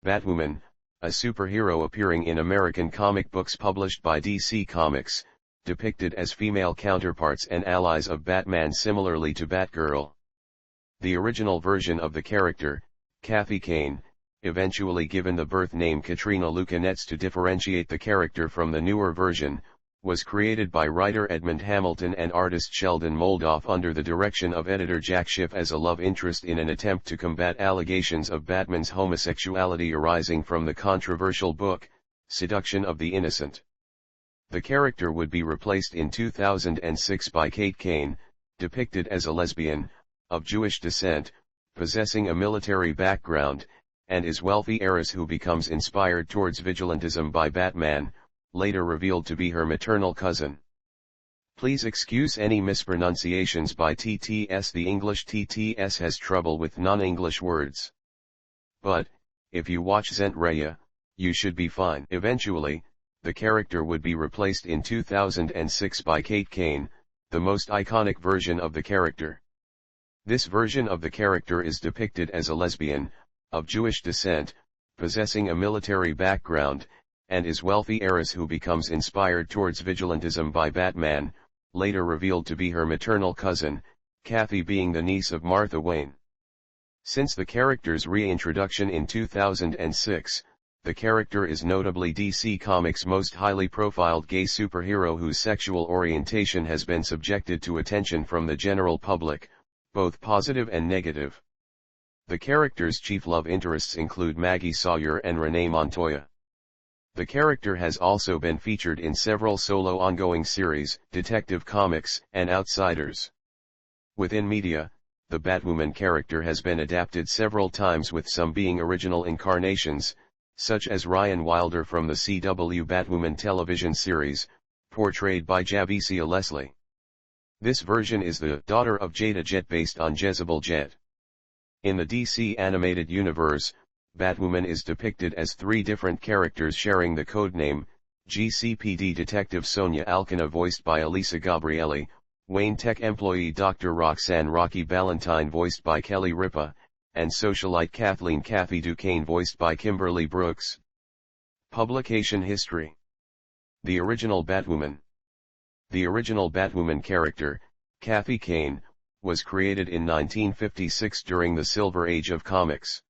Batwoman, a superhero appearing in American comic books published by DC Comics, depicted as female counterparts and allies of Batman similarly to Batgirl. The original version of the character, Kathy Kane, eventually given the birth name Katrina Lukanets to differentiate the character from the newer version, was created by writer Edmund Hamilton and artist Sheldon Moldoff under the direction of editor Jack Schiff as a love interest in an attempt to combat allegations of Batman's homosexuality arising from the controversial book, Seduction of the Innocent. The character would be replaced in 2006 by Kate Kane, depicted as a lesbian, of Jewish descent, possessing a military background, and is wealthy heiress who becomes inspired towards vigilantism by Batman, later revealed to be her maternal cousin. Please excuse any mispronunciations by TTS. The English TTS has trouble with non-English words. But, if you watch Zentraya, you should be fine. Eventually, the character would be replaced in 2006 by Kate Kane, the most iconic version of the character. This version of the character is depicted as a lesbian, of Jewish descent, possessing a military background, and is wealthy heiress who becomes inspired towards vigilantism by Batman, later revealed to be her maternal cousin, Kathy being the niece of Martha Wayne. Since the character's reintroduction in 2006, the character is notably DC Comics' most highly profiled gay superhero whose sexual orientation has been subjected to attention from the general public, both positive and negative. The character's chief love interests include Maggie Sawyer and Renee Montoya. The character has also been featured in several solo ongoing series, Detective Comics, and Outsiders. Within media, the Batwoman character has been adapted several times, with some being original incarnations, such as Ryan Wilder from the CW Batwoman television series, portrayed by Javicia Leslie. This version is the daughter of Jada Jet based on Jezebel Jet. In the DC animated universe, Batwoman is depicted as three different characters sharing the codename, GCPD Detective Sonia Alcina voiced by Elisa Gabrielli, Wayne Tech employee Dr. Roxanne Rocky Ballantyne voiced by Kelly Ripa, and socialite Kathleen Kathy Duquesne voiced by Kimberly Brooks. Publication history. The original Batwoman. The original Batwoman character, Kathy Kane, was created in 1956 during the Silver Age of comics.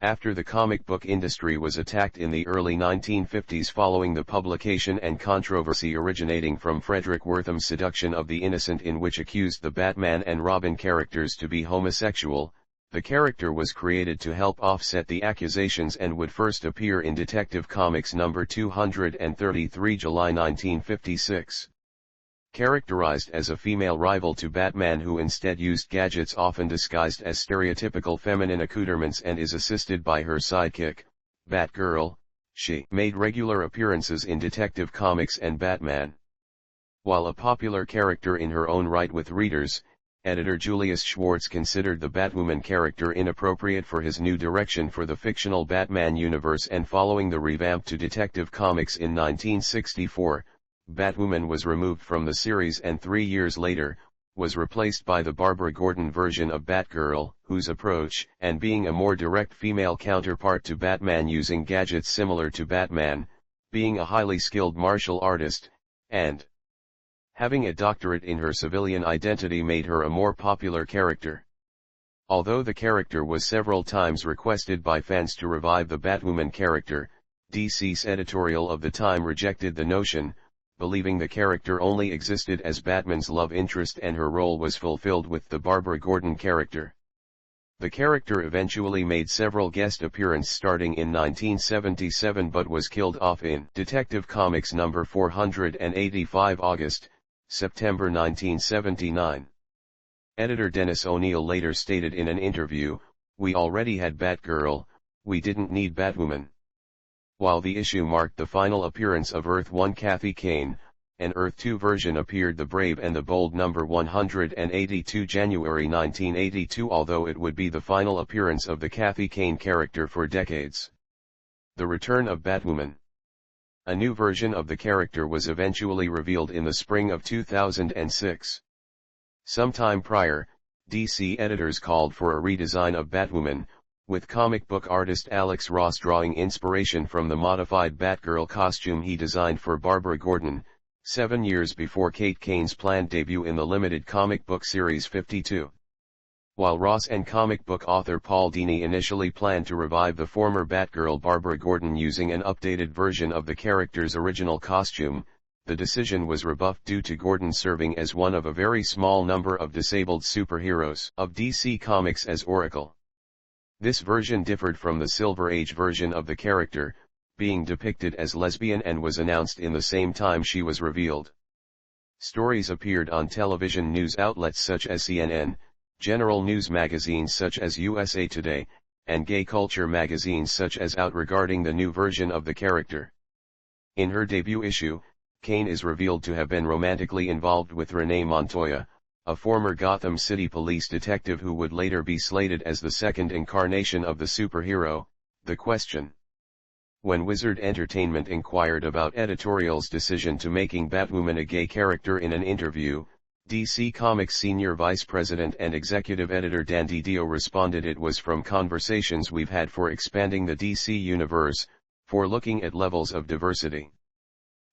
After the comic book industry was attacked in the early 1950s following the publication and controversy originating from Frederick Wortham's Seduction of the Innocent, in which accused the Batman and Robin characters to be homosexual, the character was created to help offset the accusations and would first appear in Detective Comics number 233 July 1956. Characterized as a female rival to Batman who instead used gadgets often disguised as stereotypical feminine accoutrements and is assisted by her sidekick, Batgirl, she made regular appearances in Detective Comics and Batman. While a popular character in her own right with readers, editor Julius Schwartz considered the Batwoman character inappropriate for his new direction for the fictional Batman universe, and following the revamp to Detective Comics in 1964, Batwoman was removed from the series and 3 years later, was replaced by the Barbara Gordon version of Batgirl, whose approach, and being a more direct female counterpart to Batman using gadgets similar to Batman, being a highly skilled martial artist, and having a doctorate in her civilian identity made her a more popular character. Although the character was several times requested by fans to revive the Batwoman character, DC's editorial of the time rejected the notion, believing the character only existed as Batman's love interest and her role was fulfilled with the Barbara Gordon character. The character eventually made several guest appearances starting in 1977 but was killed off in Detective Comics number 485 August, September 1979. Editor Dennis O'Neil later stated in an interview, "We already had Batgirl, we didn't need Batwoman." While the issue marked the final appearance of Earth 1 Kathy Kane, an Earth 2 version appeared, The Brave and the Bold number 182 January 1982, although it would be the final appearance of the Kathy Kane character for decades. The return of Batwoman. A new version of the character was eventually revealed in the spring of 2006. Sometime prior, DC editors called for a redesign of Batwoman, with comic book artist Alex Ross drawing inspiration from the modified Batgirl costume he designed for Barbara Gordon, 7 years before Kate Kane's planned debut in the limited comic book series 52. While Ross and comic book author Paul Dini initially planned to revive the former Batgirl Barbara Gordon using an updated version of the character's original costume, the decision was rebuffed due to Gordon serving as one of a very small number of disabled superheroes of DC Comics as Oracle. This version differed from the Silver Age version of the character, being depicted as lesbian, and was announced in the same time she was revealed. Stories appeared on television news outlets such as CNN, general news magazines such as USA Today, and gay culture magazines such as Out regarding the new version of the character. In her debut issue, Kane is revealed to have been romantically involved with Renee Montoya, a former Gotham City police detective who would later be slated as the second incarnation of the superhero. The question. When Wizard Entertainment inquired about editorial's decision to making Batwoman a gay character in an interview, DC Comics senior vice president and executive editor Dan DiDio responded, "It was from conversations we've had for expanding the DC universe, for looking at levels of diversity.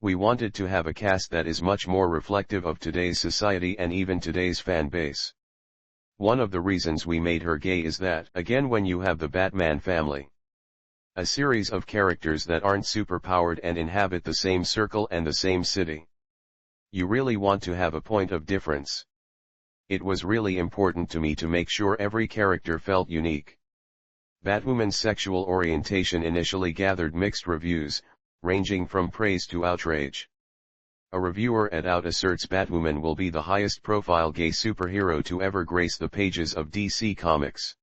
We wanted to have a cast that is much more reflective of today's society and even today's fan base. One of the reasons we made her gay is that, again, when you have the Batman family, a series of characters that aren't superpowered and inhabit the same circle and the same city, you really want to have a point of difference. It was really important to me to make sure every character felt unique." Batwoman's sexual orientation initially gathered mixed reviews, ranging from praise to outrage. A reviewer at Out asserts Batwoman will be the highest-profile gay superhero to ever grace the pages of DC Comics.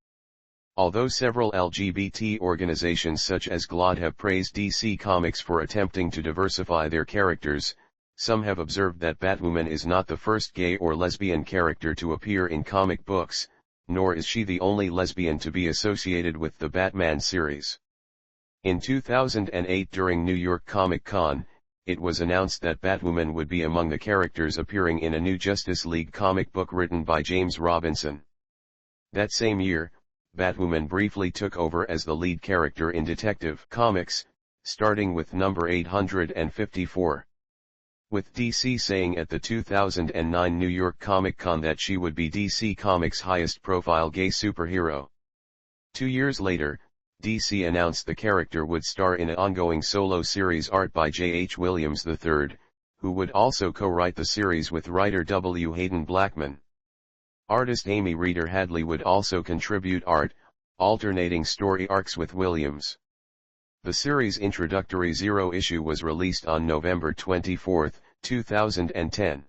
Although several LGBT organizations such as GLAAD have praised DC Comics for attempting to diversify their characters, some have observed that Batwoman is not the first gay or lesbian character to appear in comic books, nor is she the only lesbian to be associated with the Batman series. In 2008 during New York Comic Con, it was announced that Batwoman would be among the characters appearing in a new Justice League comic book written by James Robinson. That same year, Batwoman briefly took over as the lead character in Detective Comics, starting with number 854. With DC saying at the 2009 New York Comic Con that she would be DC Comics' highest-profile gay superhero. 2 years later, DC announced the character would star in an ongoing solo series art by J. H. Williams III, who would also co-write the series with writer W. Hayden Blackman. Artist Amy Reeder Hadley would also contribute art, alternating story arcs with Williams. The series' introductory zero issue was released on November 24, 2010.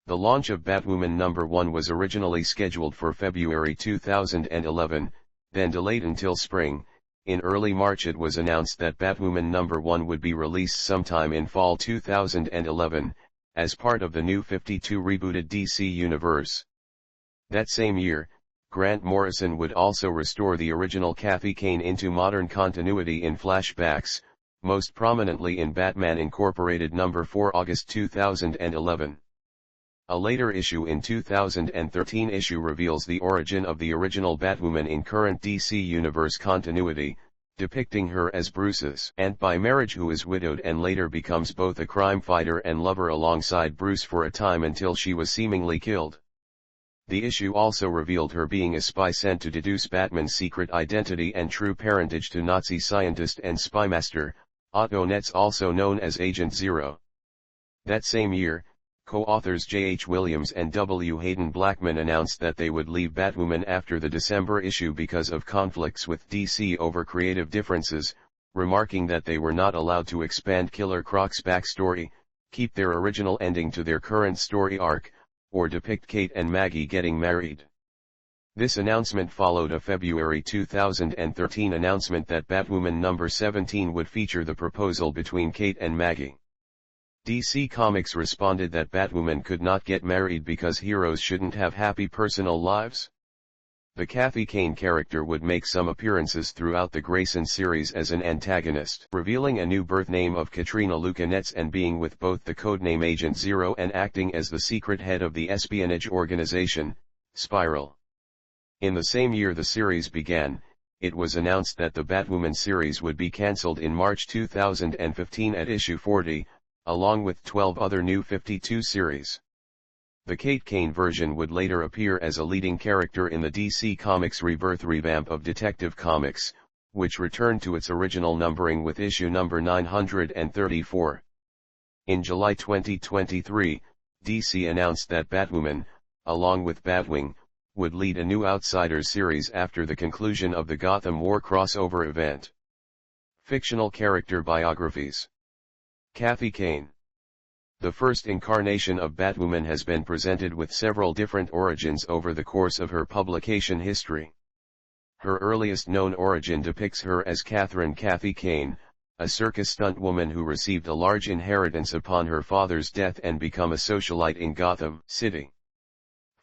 The launch of Batwoman #1 was originally scheduled for February 2011, then delayed until spring. In early March it was announced that Batwoman #1 would be released sometime in fall 2011, as part of the new 52 rebooted DC Universe. That same year, Grant Morrison would also restore the original Kathy Kane into modern continuity in flashbacks, most prominently in Batman Incorporated #4 August 2011. A later issue in 2013 issue reveals the origin of the original Batwoman in current DC Universe continuity, depicting her as Bruce's aunt by marriage who is widowed and later becomes both a crime fighter and lover alongside Bruce for a time until she was seemingly killed. The issue also revealed her being a spy sent to deduce Batman's secret identity and true parentage to Nazi scientist and spymaster, Otto Netz, also known as Agent Zero. That same year, co-authors J. H. Williams and W. Hayden Blackman announced that they would leave Batwoman after the December issue because of conflicts with DC over creative differences, remarking that they were not allowed to expand Killer Croc's backstory, keep their original ending to their current story arc, or depict Kate and Maggie getting married. This announcement followed a February 2013 announcement that Batwoman #17 would feature the proposal between Kate and Maggie. DC Comics responded that Batwoman could not get married because heroes shouldn't have happy personal lives. The Kathy Kane character would make some appearances throughout the Grayson series as an antagonist, revealing a new birth name of Katrina Lukanets and being with both the codename Agent Zero and acting as the secret head of the espionage organization, Spiral. In the same year the series began, it was announced that the Batwoman series would be cancelled in March 2015 at issue 40, along with 12 other new 52 series. The Kate Kane version would later appear as a leading character in the DC Comics Rebirth revamp of Detective Comics, which returned to its original numbering with issue number 934. In July 2023, DC announced that Batwoman, along with Batwing, would lead a new Outsiders series after the conclusion of the Gotham War crossover event. Fictional character biographies. Kathy Kane. The first incarnation of Batwoman has been presented with several different origins over the course of her publication history. Her earliest known origin depicts her as Catherine Kathy Kane, a circus stunt woman who received a large inheritance upon her father's death and become a socialite in Gotham City.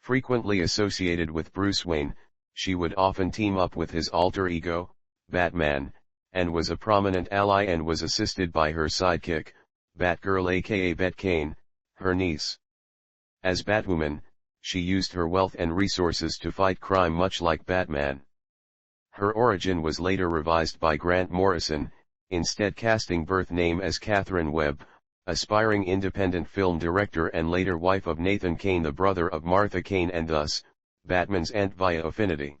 Frequently associated with Bruce Wayne, she would often team up with his alter ego, Batman, and was a prominent ally and was assisted by her sidekick, Batgirl aka Bet Kane, her niece. As Batwoman, she used her wealth and resources to fight crime much like Batman. Her origin was later revised by Grant Morrison, instead casting birth name as Catherine Webb, aspiring independent film director and later wife of Nathan Kane, the brother of Martha Kane, and thus, Batman's aunt via affinity.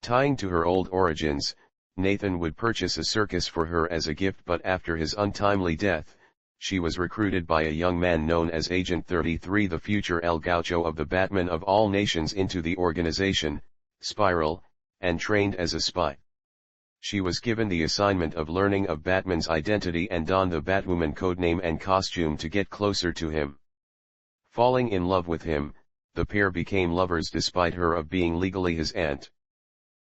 Tying to her old origins, Nathan would purchase a circus for her as a gift, but after his untimely death, she was recruited by a young man known as Agent 33, the future El Gaucho of the Batman of all nations, into the organization, Spiral, and trained as a spy. She was given the assignment of learning of Batman's identity and donned the Batwoman codename and costume to get closer to him. Falling in love with him, the pair became lovers despite her of being legally his aunt.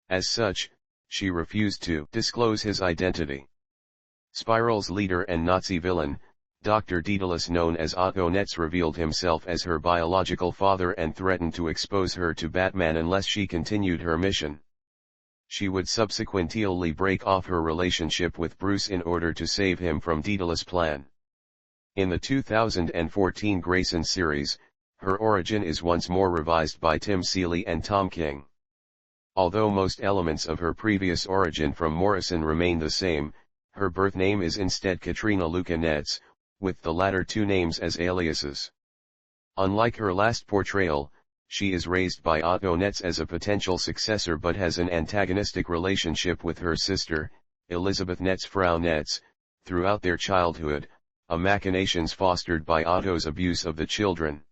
As such, she refused to disclose his identity. Spiral's leader and Nazi villain, Dr. Daedalus, known as Otto Netz, revealed himself as her biological father and threatened to expose her to Batman unless she continued her mission. She would subsequently break off her relationship with Bruce in order to save him from Daedalus' plan. In the 2014 Grayson series, her origin is once more revised by Tim Seeley and Tom King. Although most elements of her previous origin from Morrison remain the same, her birth name is instead Katrina Luca Netz, with the latter two names as aliases. Unlike her last portrayal, she is raised by Otto Netz as a potential successor but has an antagonistic relationship with her sister, Elizabeth Netz Frau Netz, throughout their childhood, a machinations fostered by Otto's abuse of the children.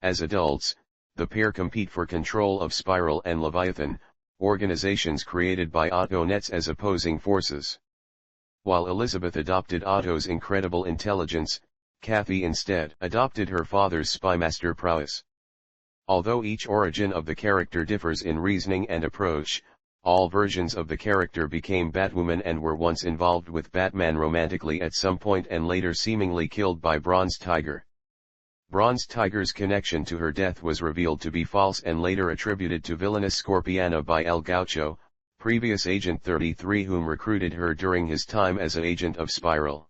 As adults, the pair compete for control of Spiral and Leviathan, organizations created by Otto Netz as opposing forces. While Elizabeth adopted Otto's incredible intelligence, Kathy instead adopted her father's spymaster prowess. Although each origin of the character differs in reasoning and approach, all versions of the character became Batwoman and were once involved with Batman romantically at some point and later seemingly killed by Bronze Tiger. Bronze Tiger's connection to her death was revealed to be false and later attributed to villainous Scorpiana by El Gaucho, previous Agent 33, whom recruited her during his time as an agent of Spiral.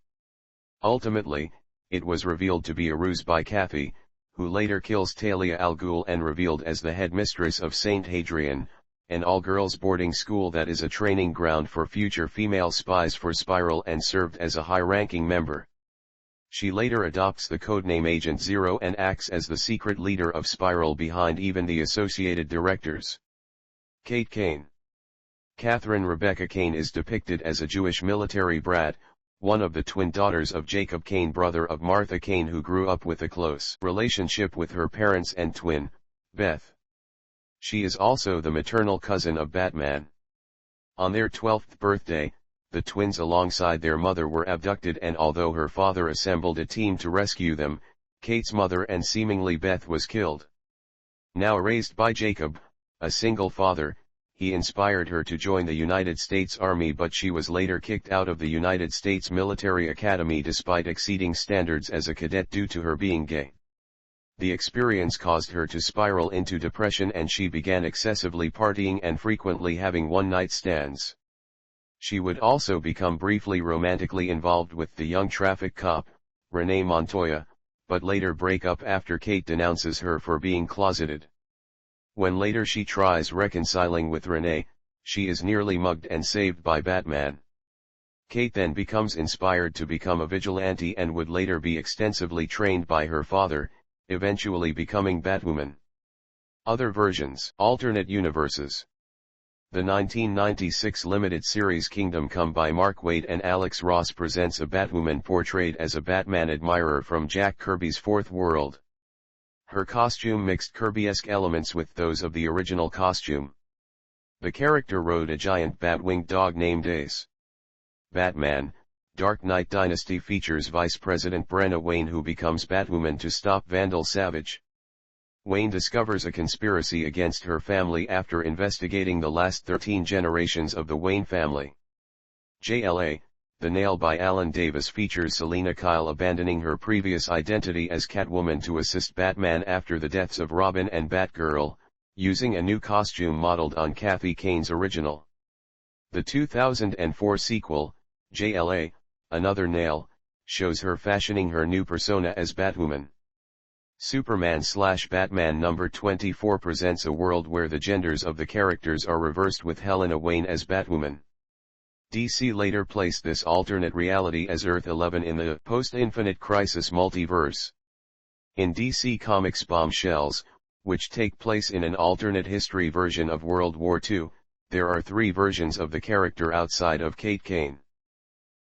Ultimately, it was revealed to be a ruse by Kathy, who later kills Talia al Ghul and revealed as the headmistress of St. Hadrian, an all-girls boarding school that is a training ground for future female spies for Spiral, and served as a high-ranking member. She later adopts the codename Agent Zero and acts as the secret leader of Spiral behind even the associated directors. Kate Kane. Catherine Rebecca Kane is depicted as a Jewish military brat, one of the twin daughters of Jacob Kane, brother of Martha Kane, who grew up with a close relationship with her parents and twin, Beth. She is also the maternal cousin of Batman. On their 12th birthday, the twins alongside their mother were abducted, and although her father assembled a team to rescue them, Kate's mother and seemingly Beth was killed. Now raised by Jacob, a single father, he inspired her to join the United States Army, but she was later kicked out of the United States Military Academy despite exceeding standards as a cadet due to her being gay. The experience caused her to spiral into depression and she began excessively partying and frequently having one-night stands. She would also become briefly romantically involved with the young traffic cop, Renee Montoya, but later break up after Kate denounces her for being closeted. When later she tries reconciling with Renee, She is nearly mugged and saved by Batman. Kate then becomes inspired to become a vigilante and would later be extensively trained by her father, eventually becoming Batwoman. Other versions. Alternate universes. The 1996 limited series Kingdom Come by Mark Waid and Alex Ross presents a Batwoman portrayed as a Batman admirer from Jack Kirby's Fourth World. Her costume mixed Kirby-esque elements with those of the original costume. The character rode a giant bat-winged dog named Ace. Batman, Dark Knight Dynasty features Vice President Brenna Wayne, who becomes Batwoman to stop Vandal Savage. Wayne discovers a conspiracy against her family after investigating the last 13 generations of the Wayne family. JLA, The Nail by Alan Davis features Selina Kyle abandoning her previous identity as Catwoman to assist Batman after the deaths of Robin and Batgirl, using a new costume modeled on Kathy Kane's original. The 2004 sequel, JLA, Another Nail, shows her fashioning her new persona as Batwoman. Superman/Batman number 24 presents a world where the genders of the characters are reversed with Helena Wayne as Batwoman. DC later placed this alternate reality as Earth 11 in the post-Infinite Crisis multiverse. In DC Comics Bombshells, which take place in an alternate history version of World War II, there are 3 versions of the character outside of Kate Kane.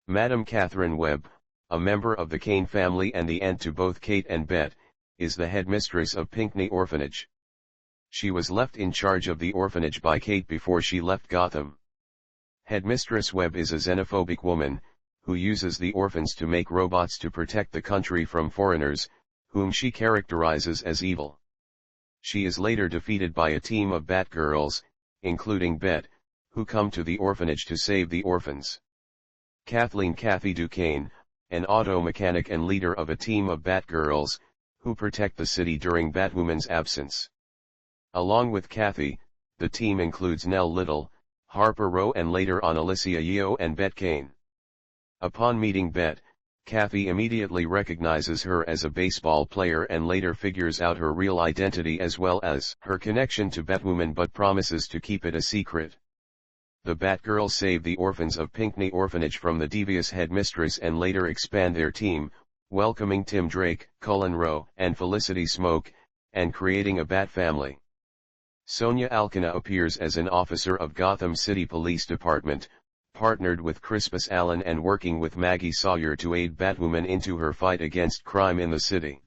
Madame Catherine Webb, a member of the Kane family and the aunt to both Kate and Bet, is the headmistress of Pinckney Orphanage. She was left in charge of the orphanage by Kate before she left Gotham. Headmistress Webb is a xenophobic woman, who uses the orphans to make robots to protect the country from foreigners, whom she characterizes as evil. She is later defeated by a team of Batgirls, including Bet, who come to the orphanage to save the orphans. Kathleen "Kathy" Duquesne, an auto mechanic and leader of a team of Batgirls, who protect the city during Batwoman's absence. Along with Kathy, the team includes Nell Little, Harper Row and later on Alicia Yeo and Bet Kane. Upon meeting Bet, Kathy immediately recognizes her as a baseball player and later figures out her real identity as well as her connection to Batwoman, but promises to keep it a secret. The Batgirls save the orphans of Pinckney Orphanage from the devious headmistress and later expand their team, welcoming Tim Drake, Cullen Rowe, and Felicity Smoke, and creating a Bat family. Sonia Alcina appears as an officer of Gotham City Police Department, partnered with Crispus Allen and working with Maggie Sawyer to aid Batwoman into her fight against crime in the city.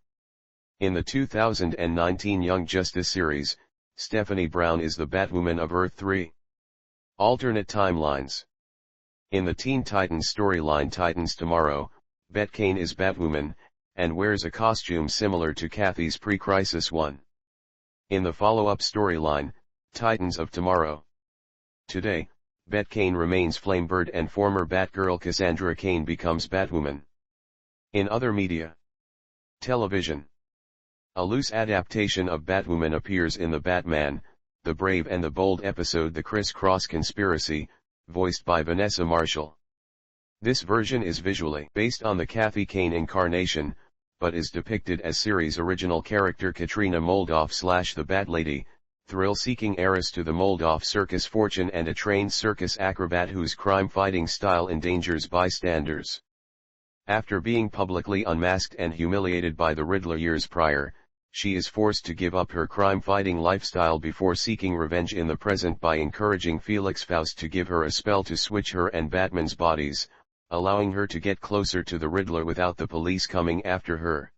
In the 2019 Young Justice series, Stephanie Brown is the Batwoman of Earth 3. Alternate timelines. In the Teen Titans storyline Titans Tomorrow, Bet Kane is Batwoman, and wears a costume similar to Kathy's pre-Crisis one. In the follow-up storyline, Titans of Tomorrow. Today, Bet Kane remains Flamebird and former Batgirl Cassandra Cain becomes Batwoman. In other media. Television. A loose adaptation of Batwoman appears in the Batman, the Brave and the Bold episode The Criss-Cross Conspiracy, voiced by Vanessa Marshall. This version is visually based on the Kathy Kane incarnation, but is depicted as series original character Katrina Moldoff/the Bat Lady, thrill-seeking heiress to the Moldoff circus fortune and a trained circus acrobat whose crime-fighting style endangers bystanders. After being publicly unmasked and humiliated by the Riddler years prior, she is forced to give up her crime-fighting lifestyle before seeking revenge in the present by encouraging Felix Faust to give her a spell to switch her and Batman's bodies, allowing her to get closer to the Riddler without the police coming after her.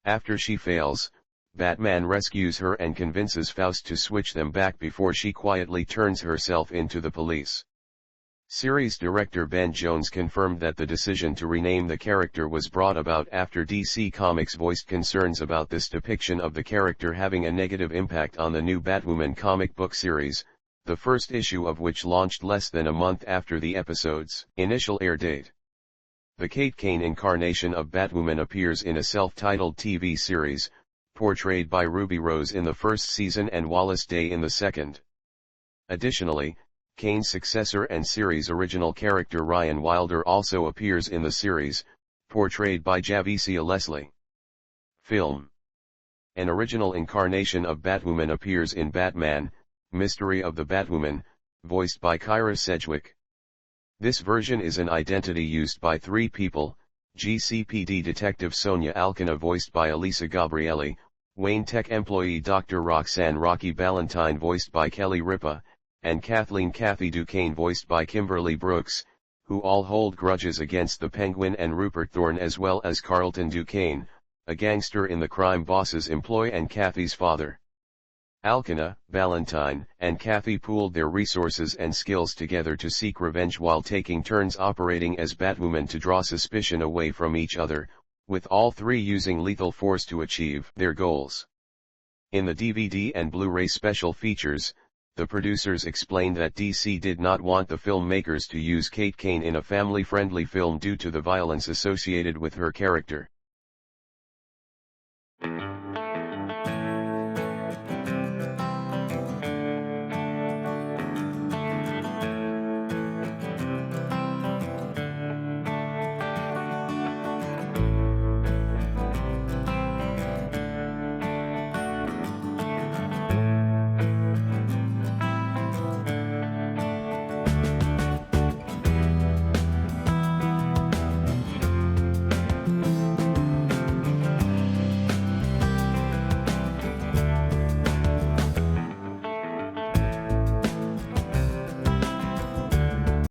After she fails, Batman rescues her and convinces Faust to switch them back before she quietly turns herself into the police. Series director Ben Jones confirmed that the decision to rename the character was brought about after DC Comics voiced concerns about this depiction of the character having a negative impact on the new Batwoman comic book series, the first issue of which launched less than a month after the episode's initial air date. The Kate Kane incarnation of Batwoman appears in a self-titled TV series, portrayed by Ruby Rose in the first season and Wallace Day in the second. Additionally, Kane's successor and series original character Ryan Wilder also appears in the series, portrayed by Javicia Leslie. Film. An original incarnation of Batwoman appears in Batman, Mystery of the Batwoman, voiced by Kyra Sedgwick. This version is an identity used by three people: GCPD Detective Sonia Alcina voiced by Elisa Gabrielli, Wayne Tech employee Dr. Roxanne Rocky Ballantyne voiced by Kelly Ripa, and Kathleen Kathy Duquesne voiced by Kimberly Brooks, who all hold grudges against the Penguin and Rupert Thorne, as well as Carlton Duquesne, a gangster in the crime boss's employ and Kathy's father. Alcina, Ballantyne, and Kathy pooled their resources and skills together to seek revenge while taking turns operating as Batwoman to draw suspicion away from each other, with all three using lethal force to achieve their goals. In the DVD and Blu-ray special features, the producers explained that DC did not want the filmmakers to use Kate Kane in a family-friendly film due to the violence associated with her character.